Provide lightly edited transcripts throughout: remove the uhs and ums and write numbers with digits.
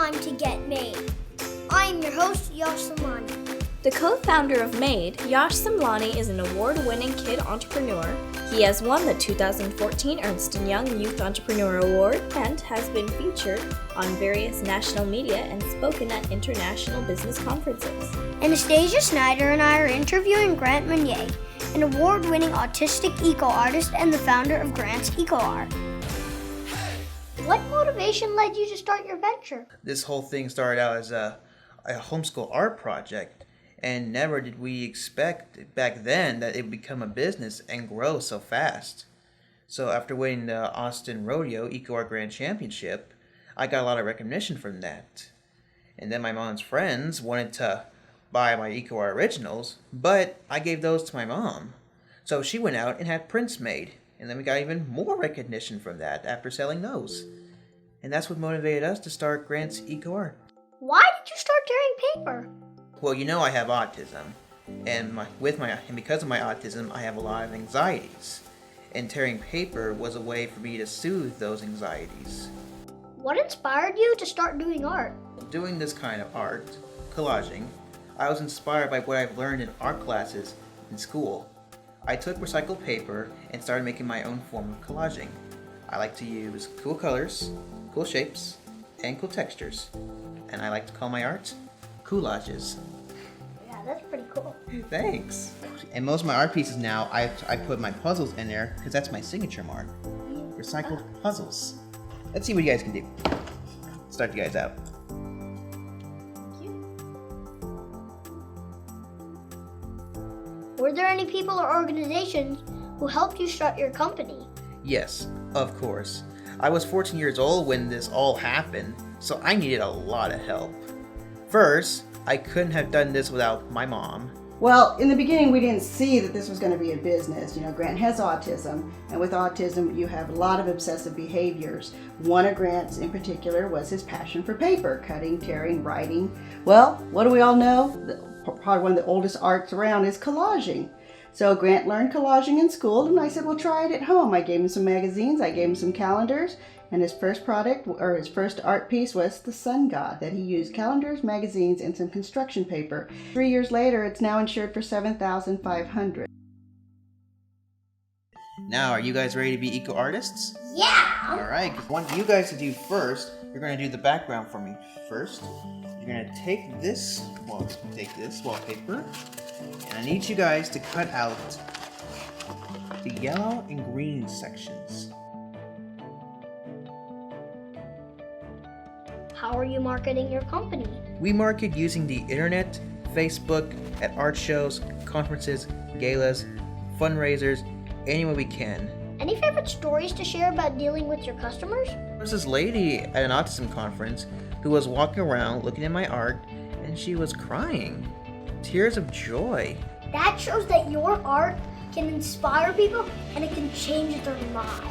time to get made. I am your host, Yash Semlani. The co-founder of MADE, Yash Semlani is an award-winning kid entrepreneur. He has won the 2014 Ernst & Young Youth Entrepreneur Award and has been featured on various national media and spoken at international business conferences. Anastasia Snyder and I are interviewing Grant Meunier, an award-winning autistic eco-artist and the founder of Grants EcoArt. What motivation led you to start your venture? This whole thing started out as a homeschool art project, and never did we expect back then that it would become a business and grow so fast. So after winning the Austin Rodeo EcoArt Grand Championship, I got a lot of recognition from that. And then my mom's friends wanted to buy my EcoArt originals, but I gave those to my mom. So she went out and had prints made, and then we got even more recognition from that after selling those. And that's what motivated us to start Grants EcoArt. Why did you start tearing paper? Well, you know I have autism, and because of my autism, I have a lot of anxieties. And tearing paper was a way for me to soothe those anxieties. What inspired you to start doing art? Doing this kind of art, collaging, I was inspired by what I've learned in art classes in school. I took recycled paper and started making my own form of collaging. I like to use cool colors, cool shapes, and cool textures. And I like to call my art collages. Yeah, that's pretty cool. Thanks. And most of my art pieces now, I put my puzzles in there because that's my signature mark. Recycled puzzles. Let's see what you guys can do. Start you guys out. Were there any people or organizations who helped you start your company? Yes, of course. I was 14 years old when this all happened, so I needed a lot of help. First, I couldn't have done this without my mom. Well, in the beginning, we didn't see that this was going to be a business. You know, Grant has autism, and with autism, you have a lot of obsessive behaviors. One of Grant's in particular was his passion for paper, cutting, tearing, writing. Well, what do we all know? Probably one of the oldest arts around is collaging. So Grant learned collaging in school, and I said, well, try it at home. I gave him some magazines, I gave him some calendars, and his first product, or his first art piece, was the sun god that he used calendars, magazines, and some construction paper. 3 years later, it's now insured for $7,500. Now, are you guys ready to be eco-artists? Yeah! Alright, because what you guys to do first, you're going to do the background for me first. You're going to take this wallpaper, and I need you guys to cut out the yellow and green sections. How are you marketing your company? We market using the internet, Facebook, at art shows, conferences, galas, fundraisers, any way we can. Any favorite stories to share about dealing with your customers? There was this lady at an autism conference who was walking around looking at my art, and she was crying. Tears of joy. That shows that your art can inspire people and it can change their lives.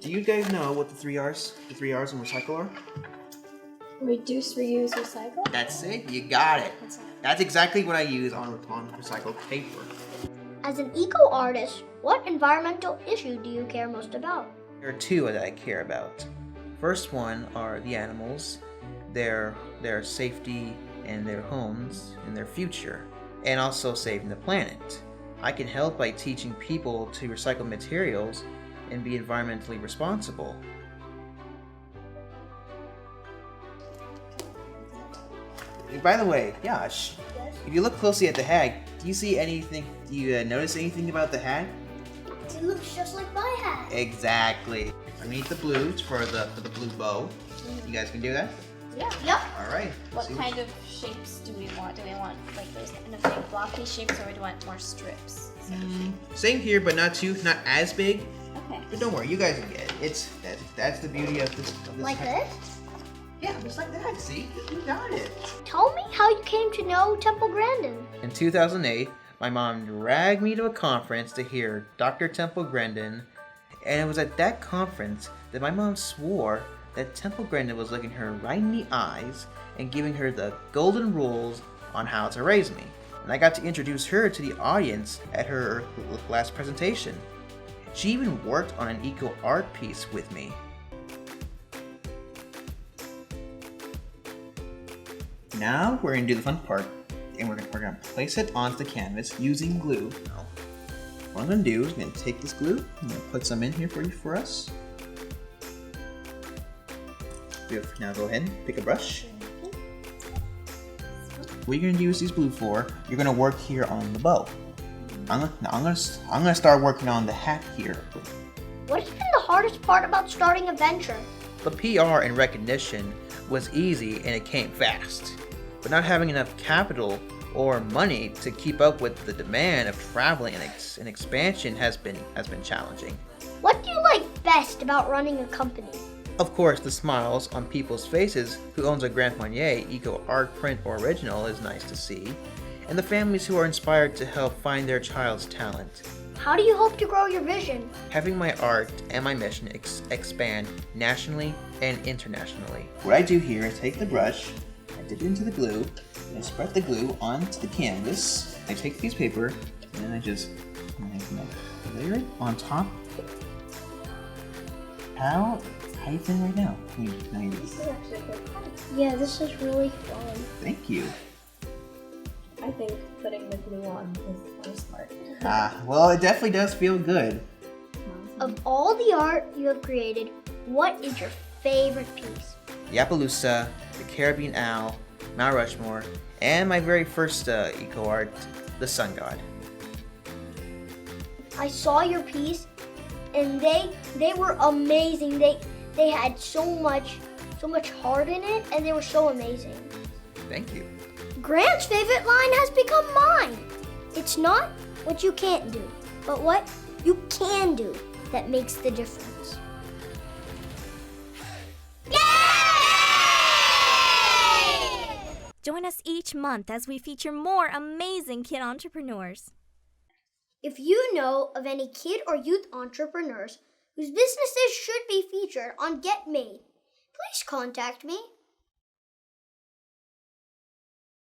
Do you guys know what the three R's in recycle are? Reduce, reuse, recycle? That's it, you got it. That's exactly what I use on recycled paper. As an eco-artist, what environmental issue do you care most about? There are two that I care about. First one are the animals, their safety and their homes and their future, and also saving the planet. I can help by teaching people to recycle materials and be environmentally responsible. By the way, Yash, if you look closely at the hat, do you see anything? Do you notice anything about the hat? It looks just like my hat. Exactly. Underneath the blue for the blue bow. You guys can do that? Yeah. Yep. All right. What kind of shapes do we want? Do we want like those kind of big blocky shapes, or do we want more strips? Same here, but not as big. Okay. But don't worry, you guys can get it. That's the beauty of this. Like hat. this? Yeah, just like that. See, you got it. Tell me how you came to know Temple Grandin. In 2008, my mom dragged me to a conference to hear Dr. Temple Grandin, and it was at that conference that my mom swore that Temple Grandin was looking her right in the eyes and giving her the golden rules on how to raise me. And I got to introduce her to the audience at her last presentation. She even worked on an eco art piece with me. Now we're going to do the fun part, and we're going to place it onto the canvas using glue. Now, what I'm going to do is I'm going to take this glue, I'm going to put some in here for us. Now go ahead and pick a brush. What you're going to use this glue for, you're going to work here on the bow. I'm going to start working on the hat here. What's been the hardest part about starting a venture? The PR and recognition was easy and it came fast. But not having enough capital or money to keep up with the demand of traveling and expansion has been challenging. What do you like best about running a company? Of course, the smiles on people's faces who owns a Grand Marnier EcoArt print or original is nice to see, and the families who are inspired to help find their child's talent. How do you hope to grow your vision? Having my art and my mission expand nationally and internationally. What I do here is take the brush, I dip it into the glue, and I spread the glue onto the canvas. I take the piece of paper, and I just layer it on top. How you feeling right now? This is actually quite fun. Yeah, this is really fun. Thank you. I think putting the glue on is the first part. Well, it definitely does feel good. Of all the art you have created, what is your favorite piece? The Appaloosa, the Caribbean Owl, Mount Rushmore, and my very first EcoArt, the Sun God. I saw your piece, and they were amazing. They had so much heart in it, and they were so amazing. Thank you. Grant's favorite line has become mine. It's not what you can't do, but what you can do that makes the difference. Yay! Join us each month as we feature more amazing kid entrepreneurs. If you know of any kid or youth entrepreneurs whose businesses should be featured on Get Made, please contact me.